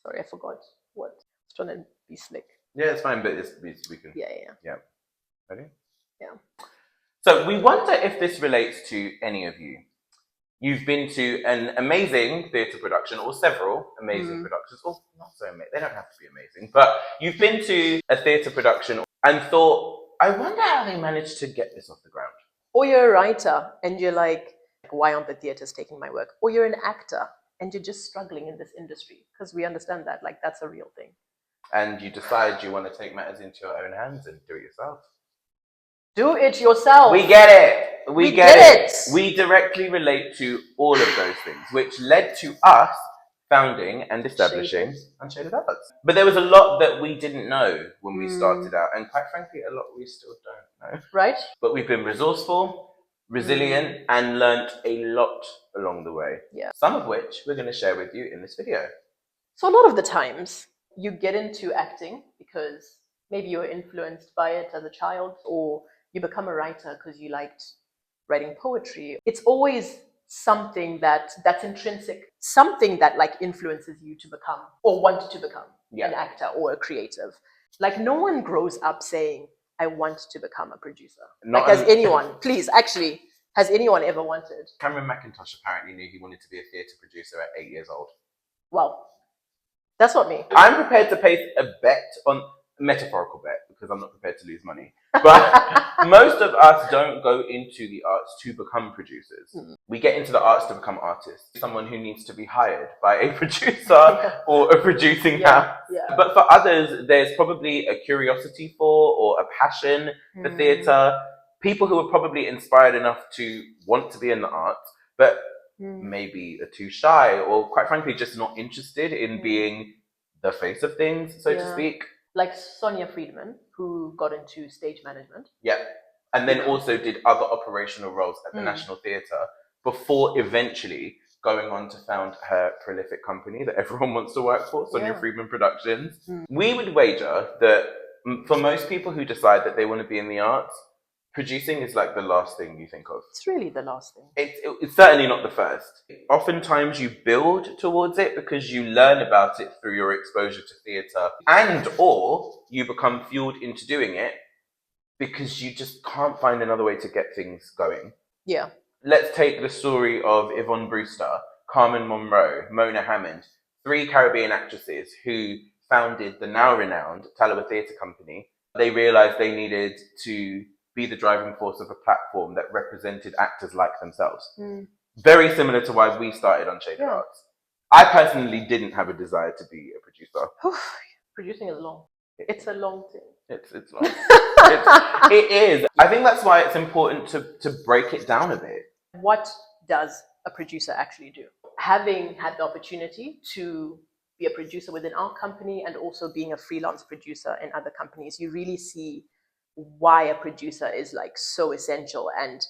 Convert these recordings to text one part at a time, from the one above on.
Sorry, I forgot what. I was trying to be slick. Yeah, it's fine, but we can. Yeah. Ready? Yeah. So we wonder if this relates to any of you. You've been to an amazing theatre production or several amazing productions, or not so amazing, they don't have to be amazing, but you've been to a theatre production and thought, I wonder how they managed to get this off the ground. Or you're a writer and you're like, why aren't the theatres taking my work? Or you're an actor and you're just struggling in this industry, because we understand that, like, that's a real thing. And you decide you want to take matters into your own hands and do it yourself. Do it yourself. We get it. We get it. We directly relate to all of those things, which led to us founding and establishing Unshaded Arts. But there was a lot that we didn't know when we started out, and quite frankly, a lot we still don't know. Right. But we've been resourceful, resilient, and learnt a lot along the way. Yeah. Some of which we're going to share with you in this video. So a lot of the times you get into acting because maybe you're influenced by it as a child, or you become a writer because you liked writing poetry. It's always something that's intrinsic, something that like influences you to become or want to become an actor or a creative. Like no one grows up saying, I want to become a producer. Like has anyone, please, actually, has anyone ever wanted? Cameron McIntosh apparently knew he wanted to be a theatre producer at 8 years old. Well, that's not me. I'm prepared to place a bet on a metaphorical bet because I'm not prepared to lose money. But most of us don't go into the arts to become producers. We get into the arts to become artists. Someone who needs to be hired by a producer or a producing house. Yeah. But for others, there's probably a curiosity for or a passion for theatre. People who are probably inspired enough to want to be in the arts, but maybe are too shy or quite frankly just not interested in being the face of things, so to speak. Like Sonia Friedman, who got into stage management. Yeah. And then also did other operational roles at the National Theatre before eventually going on to found her prolific company that everyone wants to work for, Sonia Friedman Productions. We would wager that for most people who decide that they want to be in the arts, producing is like the last thing you think of. It's really the last thing. It's certainly not the first. Oftentimes you build towards it because you learn about it through your exposure to theatre, and or you become fueled into doing it because you just can't find another way to get things going. Yeah. Let's take the story of Yvonne Brewster, Carmen Monroe, Mona Hammond, 3 Caribbean actresses who founded the now renowned Talawa Theatre Company. They realised they needed to be the driving force of a platform that represented actors like themselves. Very similar to why we started Unshaded Arts. I personally didn't have a desire to be a producer. Producing is long. It's a long thing. It's long. It is. I think that's why it's important to break it down a bit. What does a producer actually do? Having had the opportunity to be a producer within our company and also being a freelance producer in other companies, you really see why a producer is like so essential. And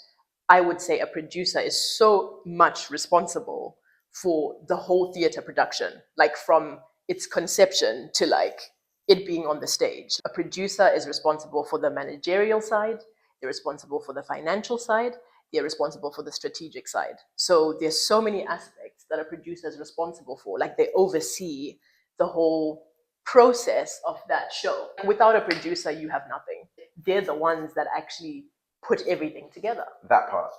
I would say a producer is so much responsible for the whole theatre production, like from its conception to like it being on the stage. A producer is responsible for the managerial side, they're responsible for the financial side, they're responsible for the strategic side. So there's so many aspects that a producer is responsible for, like they oversee the whole process of that show. Without a producer, you have nothing. They're the ones that actually put everything together. That part.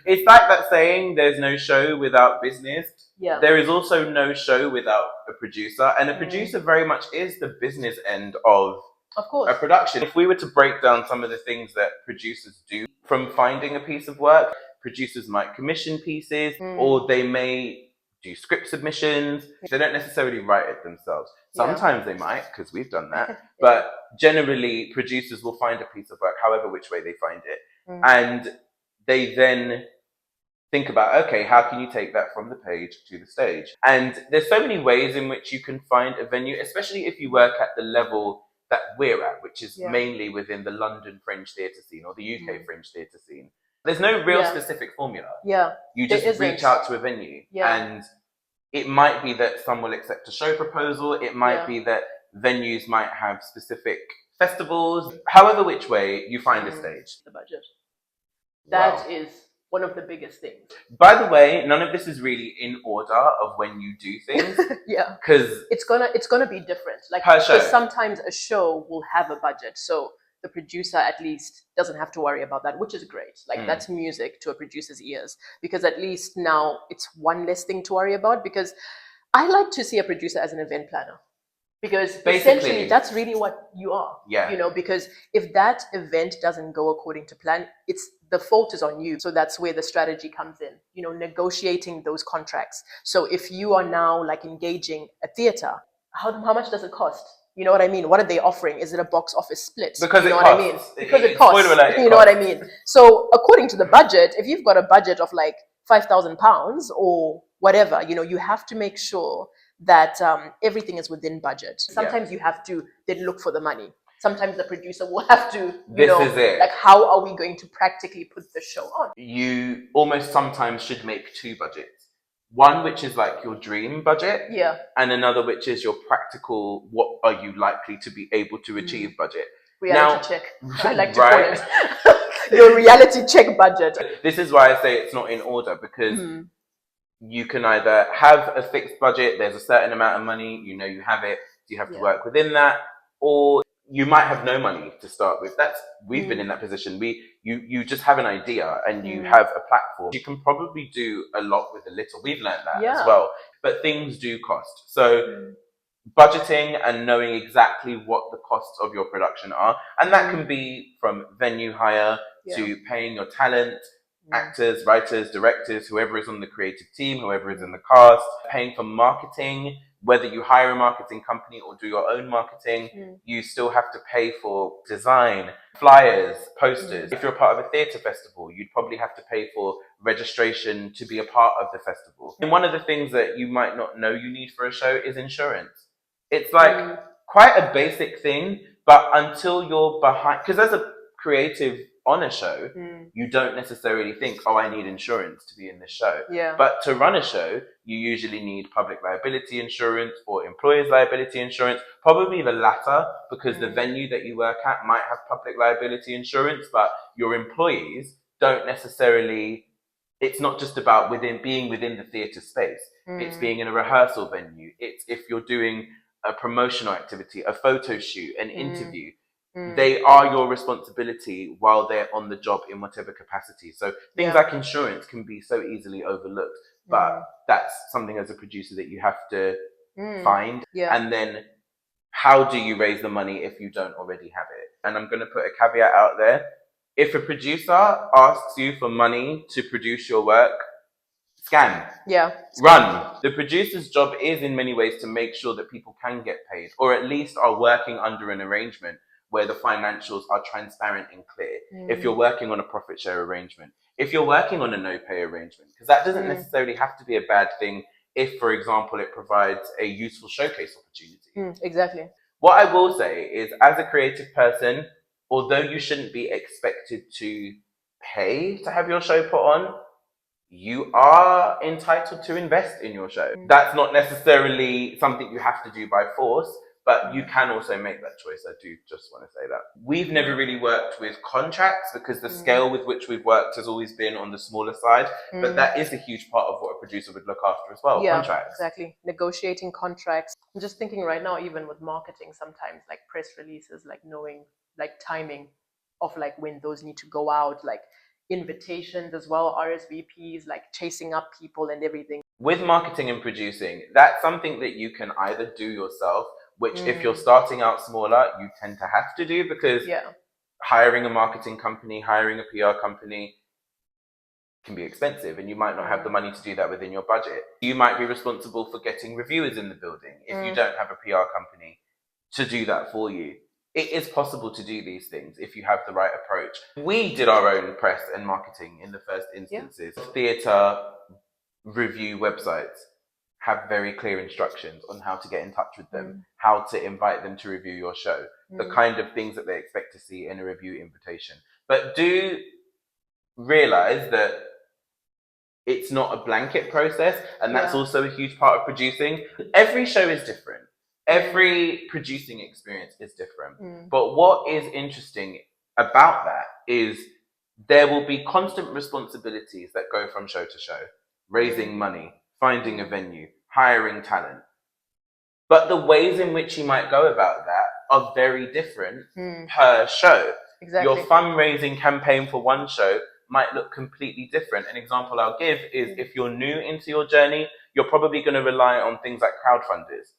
It's like that saying, there's no show without business. Yeah. There is also no show without a producer. And a producer very much is the business end of a production. If we were to break down some of the things that producers do, from finding a piece of work, producers might commission pieces, or they may do script submissions. They don't necessarily write it themselves. Sometimes they might, because we've done that. But generally, producers will find a piece of work, however which way they find it. And they then think about, okay, how can you take that from the page to the stage? And there's so many ways in which you can find a venue, especially if you work at the level that we're at, which is mainly within the London Fringe Theatre scene or the UK Fringe Theatre scene. There's no real specific formula. You just reach out to a venue. And it might be that some will accept a show proposal. It might be that venues might have specific festivals. However which way you find a stage. The budget. That is one of the biggest things. By the way, none of this is really in order of when you do things. Yeah, because it's gonna be different. Like, per show. because sometimes a show will have a budget, so the producer at least doesn't have to worry about that, which is great. Like, that's music to a producer's ears, because at least now it's one less thing to worry about. Because I like to see a producer as an event planner, because essentially that's really what you are. Yeah. You know, because if that event doesn't go according to plan, it's the fault is on you. So that's where the strategy comes in, you know, negotiating those contracts. So if you are now like engaging a theater, how much does it cost? You know what I mean? What are they offering? Is it a box office split? Because you know it what costs. I mean? Because it Spoiler costs. alert, You know what I mean? So according to the budget, if you've got a budget of like £5,000 or whatever, you know, you have to make sure that everything is within budget. Sometimes you have to then look for the money. Sometimes the producer will have to, you know, is it. like, how are we going to practically put the show on? You almost sometimes should make two budgets. One which is like your dream budget, Yeah, and another which is your practical, what are you likely to be able to achieve budget. Reality check, I like to call it. Your reality check budget. This is why I say it's not in order, because you can either have a fixed budget, there's a certain amount of money, you know, you have it, you have to work within that, or you might have no money to start with. We've been in that position. You just have an idea and you have a platform. You can probably do a lot with a little. We've learned that as well. But things do cost. So budgeting and knowing exactly what the costs of your production are, and that can be from venue hire to paying your talent, actors, writers, directors, whoever is on the creative team, whoever is in the cast, paying for marketing, whether you hire a marketing company or do your own marketing, you still have to pay for design, flyers, posters. If you're a part of a theatre festival, you'd probably have to pay for registration to be a part of the festival. And one of the things that you might not know you need for a show is insurance. It's like quite a basic thing, but until you're behind, because as a creative on a show, you don't necessarily think, oh, I need insurance to be in this show. But to run a show, you usually need public liability insurance or employer's liability insurance, probably the latter, because the venue that you work at might have public liability insurance, but your employees don't necessarily. It's not just about being within the theatre space. It's being in a rehearsal venue. It's if you're doing a promotional activity, a photo shoot, an interview. They are your responsibility while they're on the job in whatever capacity. So things like insurance can be so easily overlooked, but that's something as a producer that you have to find. And then how do you raise the money if you don't already have it? And I'm going to put a caveat out there. If a producer asks you for money to produce your work, scam. Run. The producer's job is in many ways to make sure that people can get paid, or at least are working under an arrangement where the financials are transparent and clear. If you're working on a profit share arrangement, if you're working on a no pay arrangement, because that doesn't necessarily have to be a bad thing if, for example, it provides a useful showcase opportunity. Exactly. What I will say is, as a creative person, although you shouldn't be expected to pay to have your show put on, you are entitled to invest in your show. That's not necessarily something you have to do by force, but you can also make that choice. I do just want to say that. We've never really worked with contracts because the scale with which we've worked has always been on the smaller side, but that is a huge part of what a producer would look after as well, contracts. Exactly. Negotiating contracts. I'm just thinking right now, even with marketing, sometimes like press releases, like knowing like timing of like when those need to go out, like invitations as well, RSVPs, like chasing up people and everything. With marketing and producing, that's something that you can either do yourself, which if you're starting out smaller, you tend to have to do, because hiring a marketing company, hiring a PR company can be expensive, and you might not have the money to do that within your budget. You might be responsible for getting reviewers in the building if you don't have a PR company to do that for you. It is possible to do these things if you have the right approach. We did our own press and marketing in the first instances. Theatre review websites have very clear instructions on how to get in touch with them, how to invite them to review your show, the kind of things that they expect to see in a review invitation. But do realize that it's not a blanket process, and that's also a huge part of producing. Every show is different. Every producing experience is different. But what is interesting about that is there will be constant responsibilities that go from show to show, raising money, finding a venue, hiring talent. But the ways in which you might go about that are very different per show. Exactly. Your fundraising campaign for one show might look completely different. An example I'll give is if you're new into your journey, you're probably going to rely on things like crowdfunders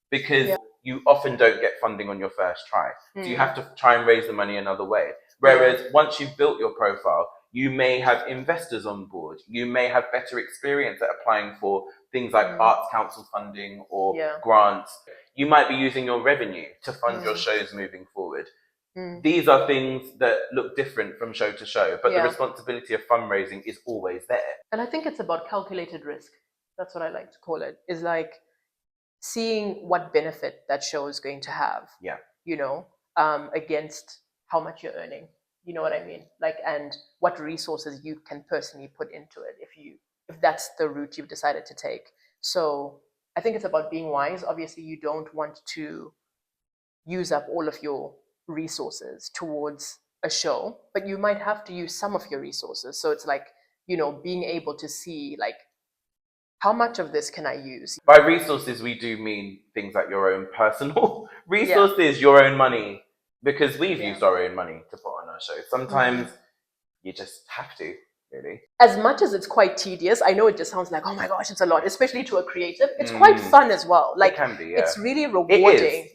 because you often don't get funding on your first try. So you have to try and raise the money another way. Whereas once you've built your profile, you may have investors on board. You may have better experience at applying for things like Arts Council funding or grants. You might be using your revenue to fund your shows moving forward. These are things that look different from show to show, but the responsibility of fundraising is always there. And I think it's about calculated risk. That's what I like to call it. Is like seeing what benefit that show is going to have. Yeah. You know, against how much you're earning. You know what I mean? Like, and what resources you can personally put into it if that's the route you've decided to take. So I think it's about being wise. Obviously, you don't want to use up all of your resources towards a show, but you might have to use some of your resources. So it's like, you know, being able to see like, how much of this can I use? By resources, we do mean things like your own personal resources, your own money, because we've used our own money to put on our show. Sometimes you just have to, really. As much as it's quite tedious, I know it just sounds like, oh my gosh, it's a lot, especially to a creative. It's quite fun as well. Like, it can be, it's really rewarding.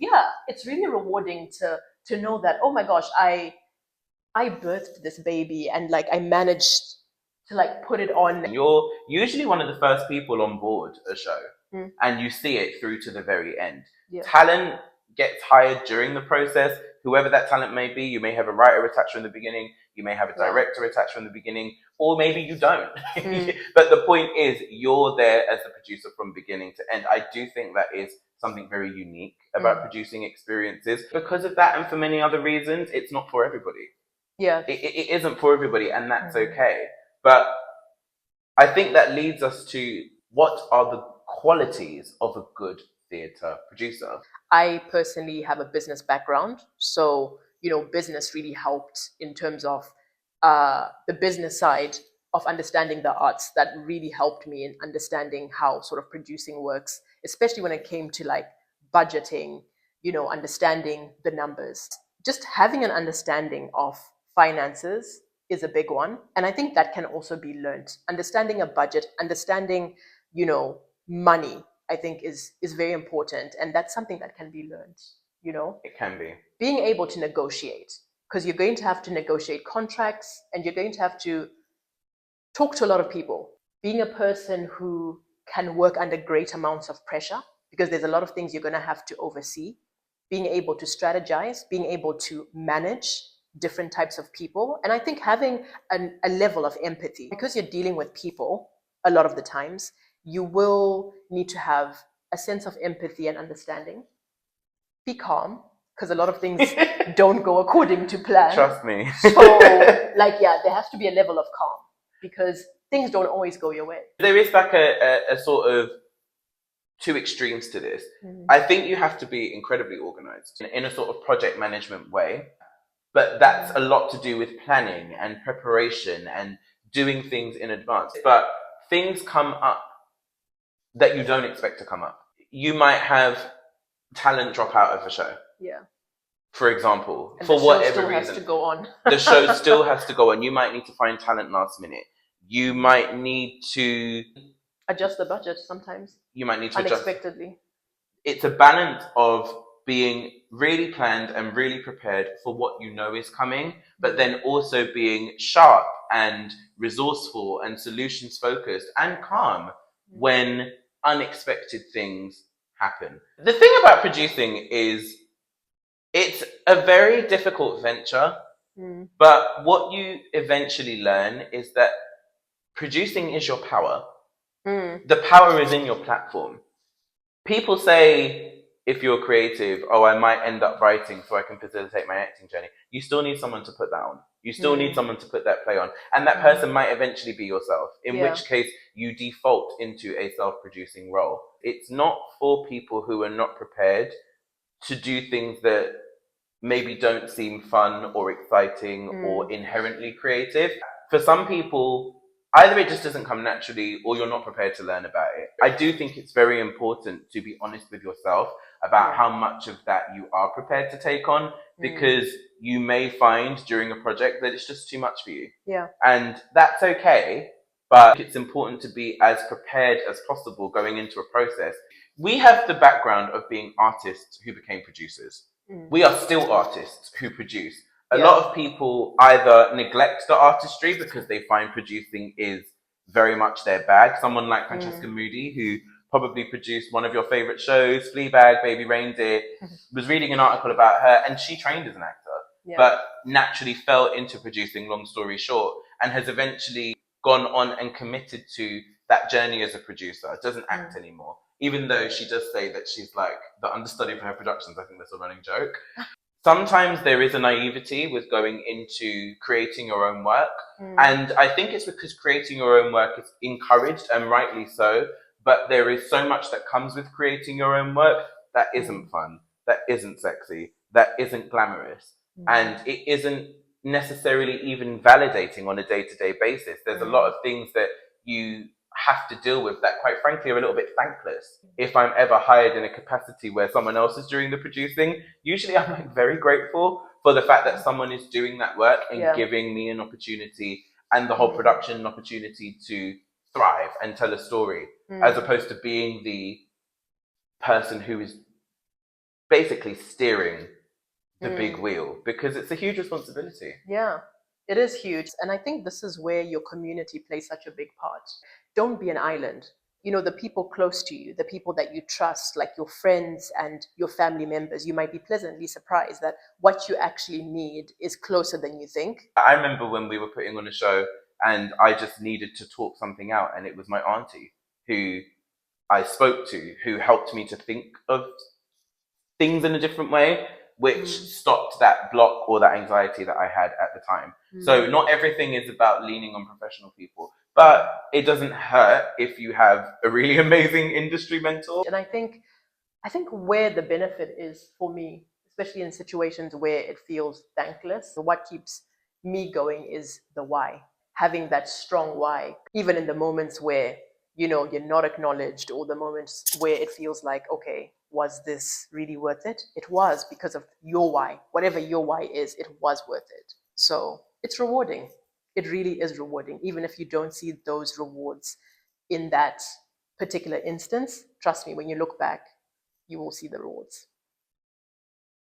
It's really rewarding to know that, oh my gosh, I birthed this baby and like I managed to like put it on. You're usually one of the first people on board a show and you see it through to the very end. Talent gets hired during the process. Whoever that talent may be, you may have a writer attached from the beginning, you may have a director attached from the beginning, or maybe you don't. But the point is, you're there as the producer from beginning to end. I do think that is something very unique about producing experiences. Because of that and for many other reasons, it's not for everybody. It isn't for everybody, and that's okay. But I think that leads us to what are the qualities of a good theatre producer? I personally have a business background. So, you know, business really helped in terms of the business side of understanding the arts. That really helped me in understanding how sort of producing works, especially when it came to like budgeting, you know, understanding the numbers. Just having an understanding of finances is a big one. And I think that can also be learned. Understanding a budget, understanding, you know, money, I think is very important. And that's something that can be learned, you know? It can be. Being able to negotiate, because you're going to have to negotiate contracts and you're going to have to talk to a lot of people. Being a person who can work under great amounts of pressure, because there's a lot of things you're going to have to oversee. Being able to strategize, being able to manage different types of people. And I think having a level of empathy, because you're dealing with people a lot of the times, you will need to have a sense of empathy and understanding. Be calm, because a lot of things don't go according to plan. Trust me. So, like, there has to be a level of calm, because things don't always go your way. There is like a sort of two extremes to this. I think you have to be incredibly organized in a sort of project management way. But that's a lot to do with planning and preparation and doing things in advance. But things come up that you don't expect to come up. You might have talent drop out of a show. For example, and for whatever reason. The show still has to go on. The show still has to go on. You might need to find talent last minute. You might need to adjust the budget sometimes. You might need to unexpectedly. It's a balance of being really planned and really prepared for what you know is coming, but then also being sharp and resourceful and solutions focused and calm when unexpected things happen. The thing about producing is it's a very difficult venture, but what you eventually learn is that producing is your power. The power is in your platform. People say, if you're creative, I might end up writing so I can facilitate my acting journey. You still need someone to put that on. You still need someone to put that play on. And that person might eventually be yourself, in which case you default into a self-producing role. It's not for people who are not prepared to do things that maybe don't seem fun or exciting or inherently creative. For some people, either it just doesn't come naturally or you're not prepared to learn about it. I do think it's very important to be honest with yourself about how much of that you are prepared to take on, because you may find during a project that it's just too much for you. Yeah. And that's okay, but it's important to be as prepared as possible going into a process. We have the background of being artists who became producers. We are still artists who produce. A lot of people either neglect the artistry because they find producing is very much their bag. Someone like Francesca Moody, who probably produced one of your favorite shows, Fleabag, Baby Reindeer, was reading an article about her, and she trained as an actor, but naturally fell into producing, long story short, and has eventually gone on and committed to that journey as a producer. Doesn't act anymore, even though she does say that she's like the understudy for her productions. I think that's a running joke. Sometimes there is a naivety with going into creating your own work. And I think it's because creating your own work is encouraged, and rightly so, but there is so much that comes with creating your own work that isn't fun, that isn't sexy, that isn't glamorous, and it isn't necessarily even validating on a day-to-day basis. There's a lot of things that you have to deal with that, quite frankly, are a little bit thankless. If I'm ever hired in a capacity where someone else is doing the producing, usually I'm like very grateful for the fact that someone is doing that work and giving me an opportunity and the whole production an opportunity to thrive and tell a story, as opposed to being the person who is basically steering the big wheel, because it's a huge responsibility. Yeah, it is huge. And I think this is where your community plays such a big part. Don't be an island. You know, the people close to you, the people that you trust, like your friends and your family members, you might be pleasantly surprised that what you actually need is closer than you think. I remember when we were putting on a show and I just needed to talk something out, and it was my auntie who I spoke to, who helped me to think of things in a different way, which stopped that block or that anxiety that I had at the time. So not everything is about leaning on professional people, but it doesn't hurt if you have a really amazing industry mentor. And I think where the benefit is for me, especially in situations where it feels thankless, what keeps me going is the why. Having that strong why, even in the moments where, you know, you're not acknowledged, or the moments where it feels like, okay, was this really worth it? It was, because of your why. Whatever your why is, it was worth it. So it's rewarding. It really is rewarding. Even if you don't see those rewards in that particular instance, trust me, when you look back, you will see the rewards.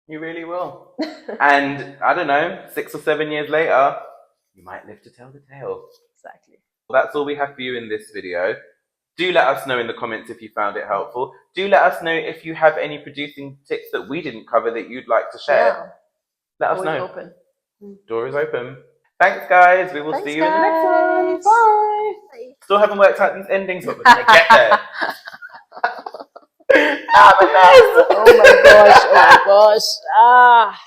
You really will. And I don't know, 6 or 7 years later, you might live to tell the tale. Exactly. That's all we have for you in this video. Do let us know in the comments if you found it helpful. Do let us know if you have any producing tips that we didn't cover that you'd like to share. Let us know. Open. Door is open. Thanks, guys. We will see you in the next one. Bye. Still haven't worked out these endings, but we're going to get there. Oh my gosh. Oh my gosh.